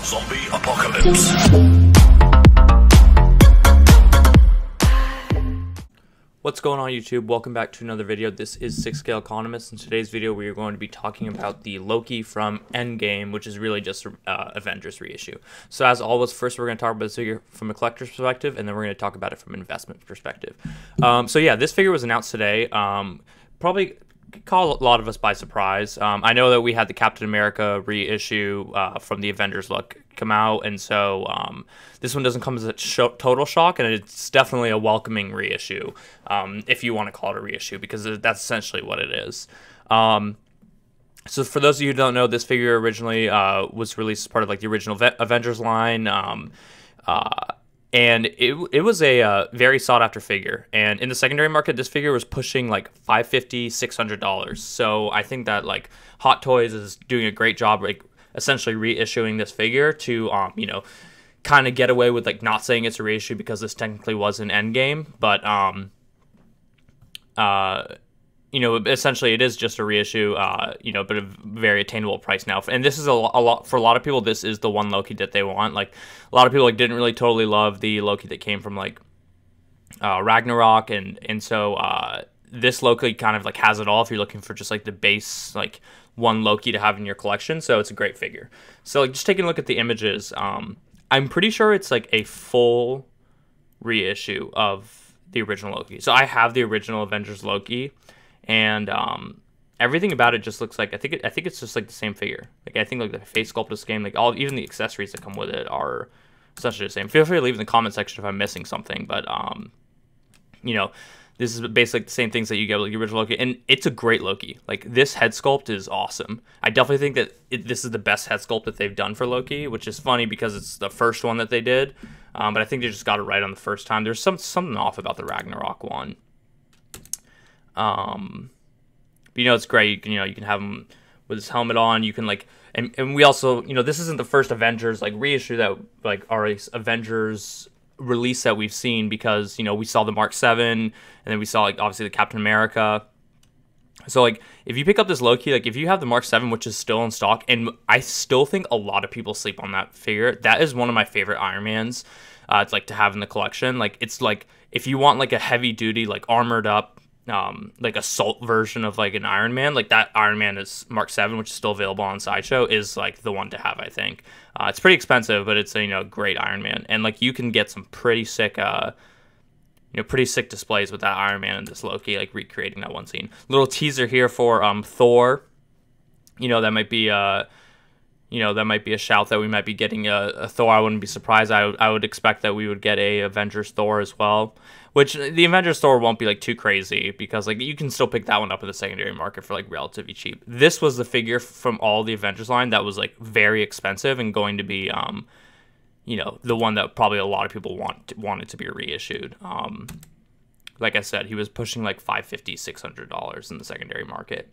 Zombie apocalypse. What's going on YouTube? Welcome back to another video. This is 6-Scale Economist. In today's video we are going to be talking about the Loki from Endgame, which is really just Avengers reissue. So as always, first we're going to talk about this figure from a collector's perspective, and then we're going to talk about it from an investment perspective. So yeah, this figure was announced today. Probably caught a lot of us by surprise. I know that we had the Captain America reissue from the Avengers look come out, and so this one doesn't come as a total shock, and it's definitely a welcoming reissue, if you want to call it a reissue, because that's essentially what it is. So for those of you who don't know, this figure originally was released as part of like the original Avengers line, and it was a very sought after figure. And in the secondary market, this figure was pushing like $550, $600. So I think that like Hot Toys is doing a great job, like essentially reissuing this figure to, you know, kind of get away with like not saying it's a reissue because this technically was an Endgame, but you know, essentially it is just a reissue, you know, but a very attainable price now. And this is a lot for a lot of people. This is the one Loki that they want. Like a lot of people like didn't really totally love the Loki that came from like Ragnarok, and so this Loki kind of like has it all if you're looking for just like the base like one Loki to have in your collection. So it's a great figure. So like just taking a look at the images, I'm pretty sure it's like a full reissue of the original Loki. So I have the original Avengers Loki, and everything about it just looks like I think it's just like the same figure. Like I think like the face sculpt is the same. Like even the accessories that come with it are essentially the same. Feel free to leave in the comment section if I'm missing something, but you know, this is basically the same things that you get with the original Loki, and it's a great Loki. Like this head sculpt is awesome. I definitely think that this is the best head sculpt that they've done for Loki, which is funny because it's the first one that they did. But I think they just got it right on the first time. There's something off about the Ragnarok one. But, you know, it's great. You know, you can have him with his helmet on. You can like, and we also, you know, this isn't the first Avengers like reissue that like are Avengers release that we've seen, because, you know, we saw the Mark 7, and then we saw like obviously the Captain America. So like if you pick up this Loki, like if you have the Mark 7, which is still in stock, and I still think a lot of people sleep on that figure, that is one of my favorite Iron Mans it's like to have in the collection. Like it's like if you want like a heavy duty like armored up like assault version of like an Iron Man, like that Iron Man is Mark 7, which is still available on Sideshow, is like the one to have. I think it's pretty expensive, but it's a, you know, great Iron Man, and like you can get some pretty sick you know, pretty sick displays with that Iron Man and this Loki, like recreating that one scene. Little teaser here for Thor. You know, that might be you know, that might be a shout that we might be getting a Thor. I wouldn't be surprised. I would expect that we would get a Avengers Thor as well, which the Avengers Thor won't be like too crazy, because like you can still pick that one up in the secondary market for like relatively cheap. This was the figure from all the Avengers line that was like very expensive and going to be you know, the one that probably a lot of people wanted to be reissued. Like I said, he was pushing like $550, $600 in the secondary market.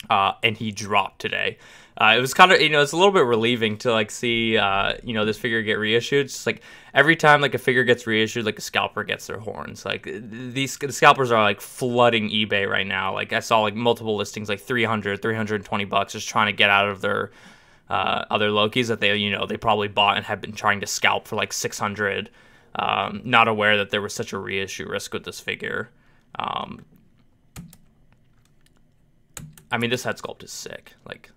And he dropped today. It was kind of, you know, it's a little bit relieving to like see, you know, this figure get reissued. It's just like every time like a figure gets reissued, like a scalper gets their horns. Like the scalpers are like flooding eBay right now. Like I saw like multiple listings, like $320, just trying to get out of their other Lokis that they, you know, they probably bought and have been trying to scalp for like $600. Not aware that there was such a reissue risk with this figure. I mean, this head sculpt is sick. Like,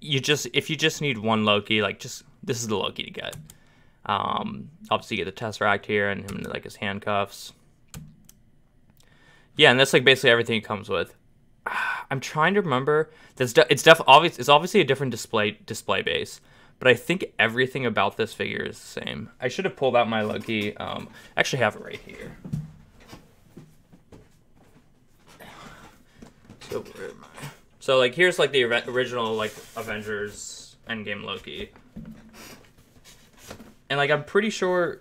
if you just need one Loki, like, this is the Loki to get. Obviously, you get the Tesseract here and him in, like, his handcuffs. Yeah, and that's, like, basically everything it comes with. I'm trying to remember. It's obviously a different display base, but I think everything about this figure is the same. I should have pulled out my Loki. I actually have it right here. So, where am I? So, like, here's, like, the original, like, Avengers Endgame Loki. And, like, I'm pretty sure...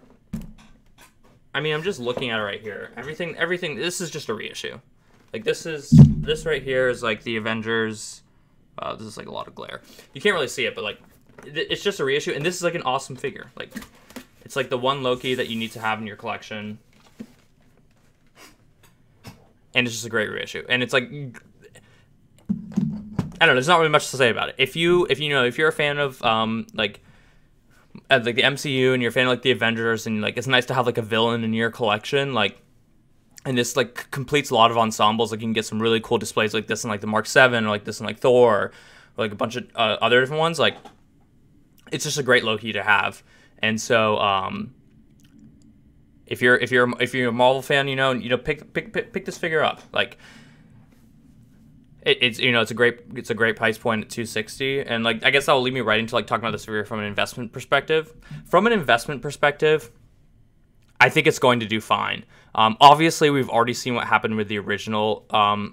I mean, I'm just looking at it right here. Everything... This is just a reissue. Like, this right here is, like, the Avengers... Wow, this is, like, a lot of glare. You can't really see it, but, like, it's just a reissue. And this is, like, an awesome figure. Like, it's, like, the one Loki that you need to have in your collection. And it's just a great reissue. And it's, like... I don't know, there's not really much to say about it. If you're a fan of like like the MCU and you're a fan of like the Avengers, and like it's nice to have like a villain in your collection, like. And this like completes a lot of ensembles. Like you can get some really cool displays like this in like the Mark 7 or like this in like Thor, or like a bunch of other different ones. Like it's just a great Loki to have. And so if you're a Marvel fan, pick this figure up. Like it's it's a great price point at $260, and like I guess that will lead me right into like talking about this figure from an investment perspective. From an investment perspective, I think it's going to do fine. Obviously, we've already seen what happened with the original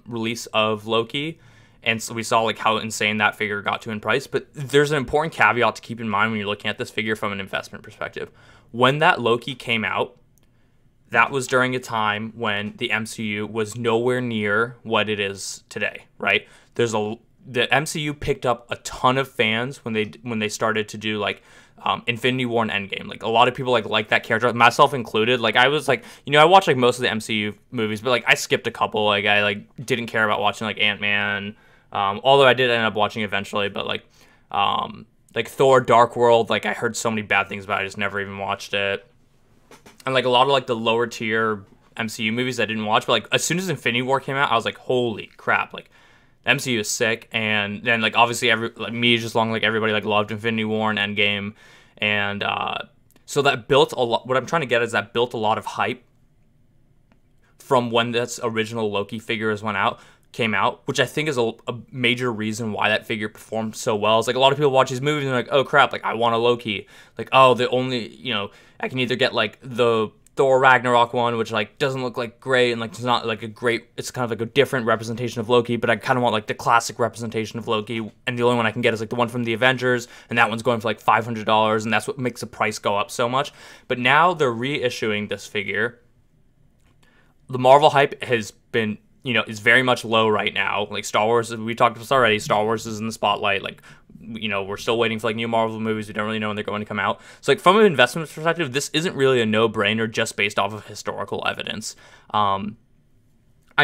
release of Loki, and so we saw like how insane that figure got to in price. But there's an important caveat to keep in mind when you're looking at this figure from an investment perspective. When that Loki came out, that was during a time when the MCU was nowhere near what it is today, right? The MCU picked up a ton of fans when they started to do like Infinity War and Endgame. Like a lot of people like that character, myself included. Like I was like, I watched like most of the MCU movies, but like I skipped a couple. Like I like didn't care about watching like Ant-Man, although I did end up watching eventually. But like Thor: Dark World, like I heard so many bad things about it, I just never even watched it. And like a lot of like the lower tier MCU movies I didn't watch, but like as soon as Infinity War came out, I was like, holy crap! Like MCU is sick. And then like obviously me just along like everybody like loved Infinity War and Endgame. And so that built a lot. What I'm trying to get is that built a lot of hype from when this original Loki figure came out, which I think is a major reason why that figure performed so well. It's like a lot of people watch these movies and they're like, oh crap, like I want a Loki. Like, oh, the only, I can either get like the Thor Ragnarok one, which like doesn't look like great, and like it's not like it's kind of like a different representation of Loki, but I kind of want like the classic representation of Loki, and the only one I can get is like the one from the Avengers, and that one's going for like $500, and that's what makes the price go up so much. But now they're reissuing this figure. The Marvel hype has been, is very much low right now. Like Star Wars, we talked about this already, Star Wars is in the spotlight. Like, we're still waiting for like new Marvel movies. We don't really know when they're going to come out. So like from an investment perspective, this isn't really a no-brainer just based off of historical evidence. I'm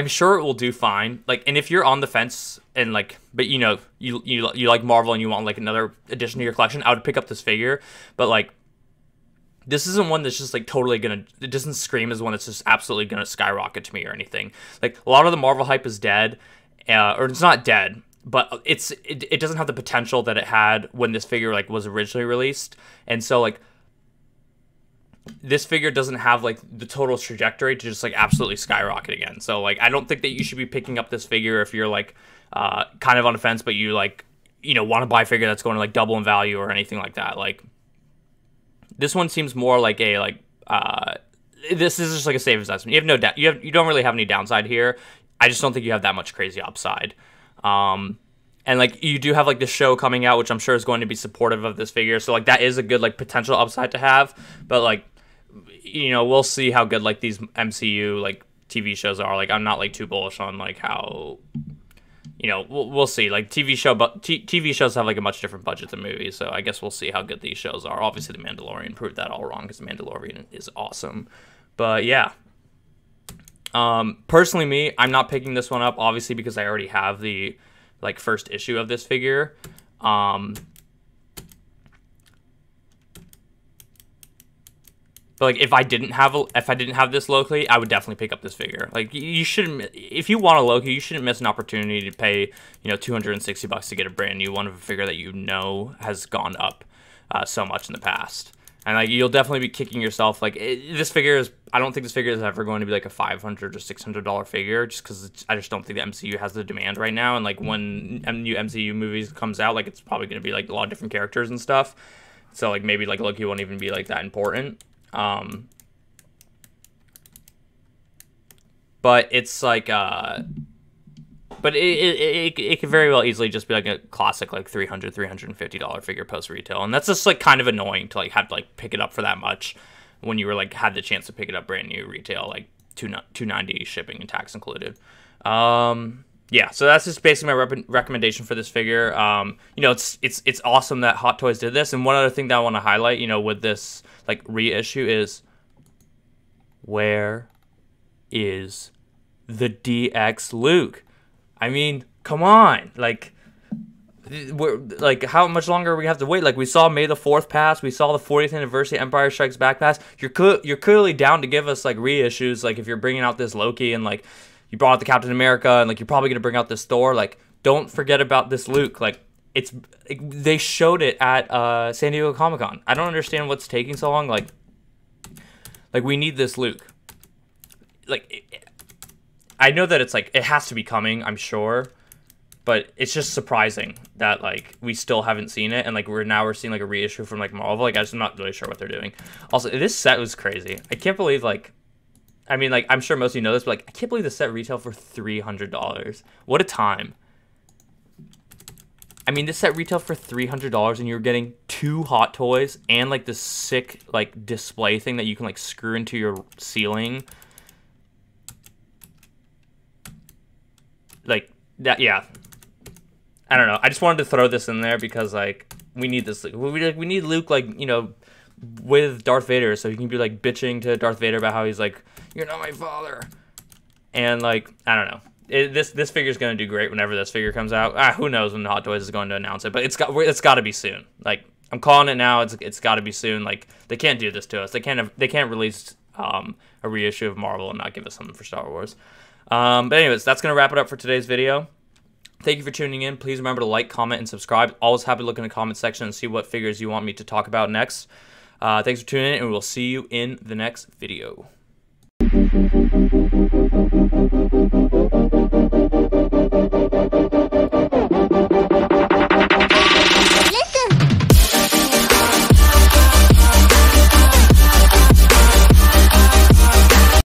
sure it will do fine. Like, and if you're on the fence and like, but you like Marvel and you want like another addition to your collection, I would pick up this figure. But like, this isn't one that's just like totally it doesn't scream as one that's just absolutely gonna skyrocket to me or anything. Like a lot of the Marvel hype is dead, or it's not dead, but it doesn't have the potential that it had when this figure like was originally released. And so like this figure doesn't have like the total trajectory to just like absolutely skyrocket again. So like I don't think that you should be picking up this figure if you're like kind of on the fence, but you like want to buy a figure that's going to like double in value or anything like that. Like this one seems more like this is just like a safe investment. You have no doubt. You don't really have any downside here. I just don't think you have that much crazy upside. And like you do have like the show coming out, which I'm sure is going to be supportive of this figure. So like that is a good like potential upside to have. But like we'll see how good like these MCU like TV shows are. Like I'm not like too bullish on like how we'll see. Like TV shows have like a much different budget than movies, so I guess we'll see how good these shows are. Obviously, The Mandalorian proved that all wrong because The Mandalorian is awesome. But yeah, personally, me, I'm not picking this one up, obviously because I already have the like first issue of this figure. But like if I didn't have this Loki, I would definitely pick up this figure. Like you shouldn't, if you want a Loki, you shouldn't miss an opportunity to pay $260 to get a brand new one of a figure that has gone up so much in the past. And like you'll definitely be kicking yourself. Like this figure is, I don't think this figure is ever going to be like a $500 or $600 figure, just because I just don't think the MCU has the demand right now. And like when new MCU movies comes out, like it's probably going to be like a lot of different characters and stuff. So like maybe like Loki won't even be like that important. But it's like, but it could very well easily just be like a classic like $350 figure post retail, and that's just like kind of annoying to like have to like pick it up for that much when you were like had the chance to pick it up brand new retail, like $290 shipping and tax included. Yeah, so that's just basically my recommendation for this figure. It's awesome that Hot Toys did this, and one other thing that I want to highlight, with this like reissue is, where is the DX Luke? I mean, come on, like we're like, how much longer we have to wait? Like, we saw May the 4th pass, we saw the 40th anniversary Empire Strikes Back pass. You're clearly down to give us like reissues. Like, if you're bringing out this Loki and like you brought out the Captain America and like you're probably gonna bring out this Thor, like don't forget about this Luke. Like, they showed it at San Diego Comic-Con. I don't understand what's taking so long. Like we need this Luke. Like, I know that it's like it has to be coming, I'm sure. But it's just surprising that, like, we still haven't seen it. And, like, we're seeing, like, a reissue from, like, Marvel. Like, I'm not really sure what they're doing. Also, this set was crazy. I can't believe, like... I mean, like, I'm sure most of you know this, but, like, I can't believe the set retailed for $300. What a time. I mean, this set retailed for $300, and you're getting 2 Hot Toys and, like, this sick, like, display thing that you can, like, screw into your ceiling. Like, that, yeah. I don't know. I just wanted to throw this in there because, like, we need this. We need Luke, like, you know, with Darth Vader, so he can be, like, bitching to Darth Vader about how he's like, "You're not my father," and like, I don't know. This figure's gonna do great whenever this figure comes out. Who knows when Hot Toys is going to announce it, but it's got to be soon. Like, I'm calling it now. It's got to be soon. Like, they can't do this to us. They can't release a reissue of Marvel and not give us something for Star Wars. But anyways, that's gonna wrap it up for today's video. Thank you for tuning in. Please remember to like, comment, and subscribe. Always happy to look in the comment section and see what figures you want me to talk about next. Thanks for tuning in, and we'll see you in the next video.